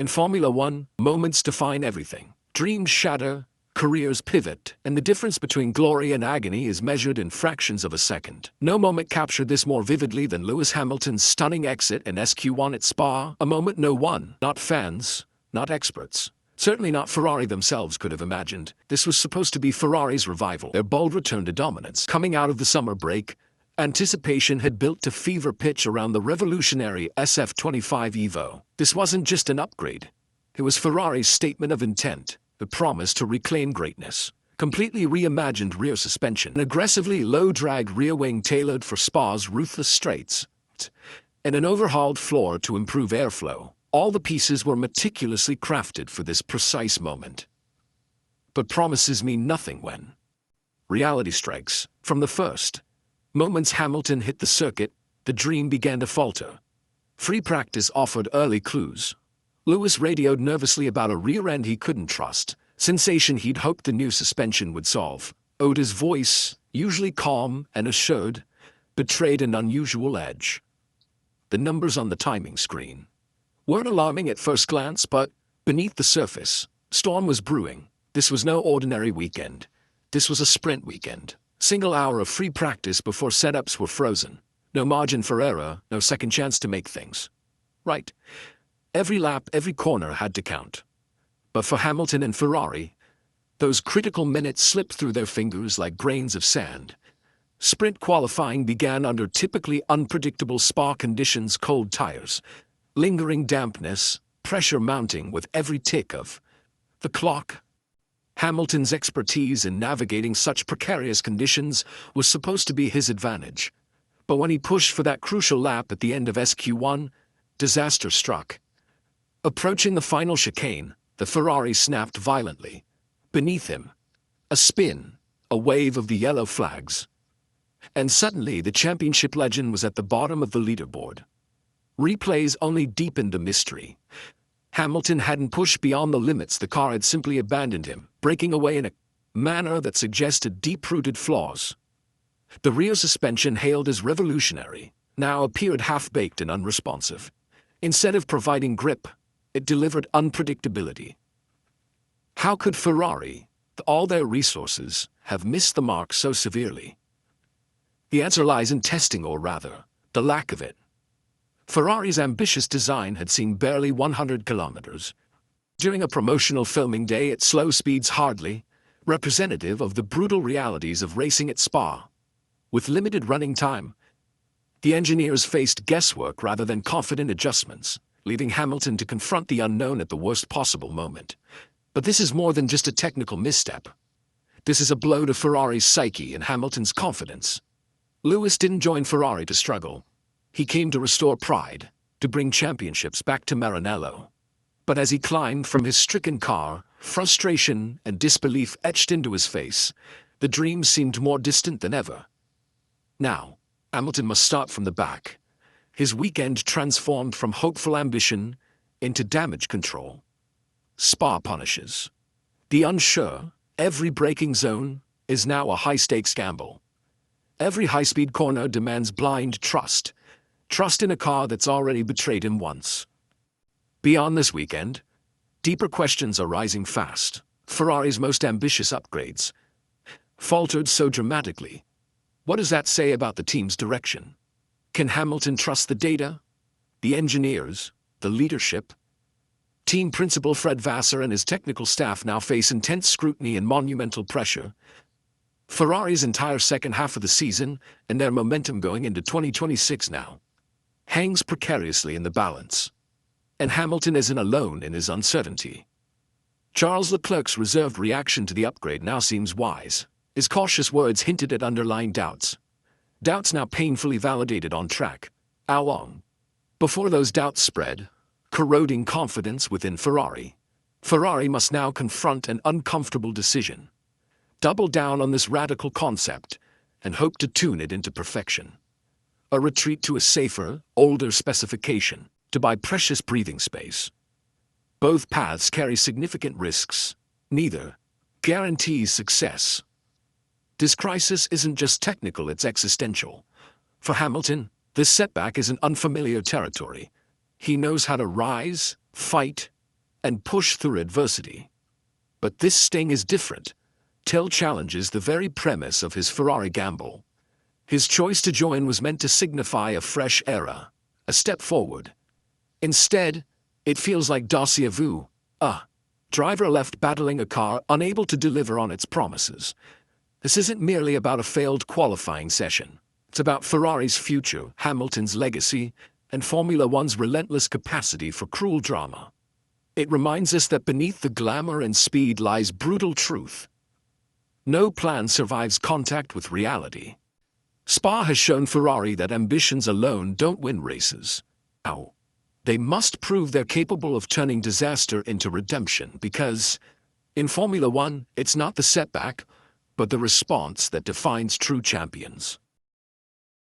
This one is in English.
In Formula One, moments define everything. Dreams shatter, careers pivot, and the difference between glory and agony is measured in fractions of a second. No moment captured this more vividly than Lewis Hamilton's stunning exit in SQ1 at Spa, a moment no one, not fans, not experts, certainly not Ferrari themselves, could have imagined. This was supposed to be Ferrari's revival, their bold return to dominance. Coming out of the summer break, anticipation had built to fever pitch around the revolutionary SF25 Evo. This wasn't just an upgrade. It was Ferrari's statement of intent, the promise to reclaim greatness. Completely reimagined rear suspension, an aggressively low-drag rear wing tailored for Spa's ruthless straights, and an overhauled floor to improve airflow. All the pieces were meticulously crafted for this precise moment. But promises mean nothing when reality strikes. From the first moments Hamilton hit the circuit, the dream began to falter. Free practice offered early clues. Lewis radioed nervously about a rear end he couldn't trust, sensation he'd hoped the new suspension would solve. Oda's voice, usually calm and assured, betrayed an unusual edge. The numbers on the timing screen weren't alarming at first glance, but beneath the surface, storm was brewing. This was no ordinary weekend. This was a sprint weekend. Single hour of free practice before setups were frozen. No margin for error, no second chance to make things right. Every lap, every corner had to count. But for Hamilton and Ferrari, those critical minutes slipped through their fingers like grains of sand. Sprint qualifying began under typically unpredictable Spa conditions: cold tires, lingering dampness, pressure mounting with every tick of the clock. Hamilton's expertise in navigating such precarious conditions was supposed to be his advantage. But when he pushed for that crucial lap at the end of SQ1, disaster struck. Approaching the final chicane, the Ferrari snapped violently. Beneath him, a spin, a wave of the yellow flags. And suddenly the championship legend was at the bottom of the leaderboard. Replays only deepened the mystery. Hamilton hadn't pushed beyond the limits, the car had simply abandoned him, breaking away in a manner that suggested deep-rooted flaws. The rear suspension, hailed as revolutionary, now appeared half-baked and unresponsive. Instead of providing grip, it delivered unpredictability. How could Ferrari, with all their resources, have missed the mark so severely? The answer lies in testing, or rather, the lack of it. Ferrari's ambitious design had seen barely 100 kilometers. During a promotional filming day at slow speeds, hardly representative of the brutal realities of racing at Spa. With limited running time, the engineers faced guesswork rather than confident adjustments, leaving Hamilton to confront the unknown at the worst possible moment. But this is more than just a technical misstep. This is a blow to Ferrari's psyche and Hamilton's confidence. Lewis didn't join Ferrari to struggle. He came to restore pride, to bring championships back to Maranello. But as he climbed from his stricken car, frustration and disbelief etched into his face. The dream seemed more distant than ever. Now, Hamilton must start from the back. His weekend transformed from hopeful ambition into damage control. Spa punishes the unsure. Every braking zone is now a high-stakes gamble. Every high-speed corner demands blind trust. Trust in a car that's already betrayed him once. Beyond this weekend, deeper questions are rising fast. Ferrari's most ambitious upgrades faltered so dramatically. What does that say about the team's direction? Can Hamilton trust the data, the engineers, the leadership? Team principal Fred Vassar and his technical staff now face intense scrutiny and monumental pressure. Ferrari's entire second half of the season, and their momentum going into 2026 now, hangs precariously in the balance. And Hamilton isn't alone in his uncertainty. Charles Leclerc's reserved reaction to the upgrade now seems wise. His cautious words hinted at underlying doubts. Doubts now painfully validated on track. How long before those doubts spread, corroding confidence within Ferrari? Ferrari must now confront an uncomfortable decision. Double down on this radical concept and hope to tune it into perfection. A retreat to a safer, older specification, to buy precious breathing space. Both paths carry significant risks. Neither guarantees success. This crisis isn't just technical, it's existential. For Hamilton, this setback is an unfamiliar territory. He knows how to rise, fight, and push through adversity. But this sting is different. Tell challenges the very premise of his Ferrari gamble. His choice to join was meant to signify a fresh era, a step forward. Instead, it feels like déjà vu, a driver left battling a car unable to deliver on its promises. This isn't merely about a failed qualifying session. It's about Ferrari's future, Hamilton's legacy, and Formula One's relentless capacity for cruel drama. It reminds us that beneath the glamour and speed lies brutal truth. No plan survives contact with reality. Spa has shown Ferrari that ambitions alone don't win races. Now, they must prove they're capable of turning disaster into redemption because, in Formula One, it's not the setback, but the response that defines true champions.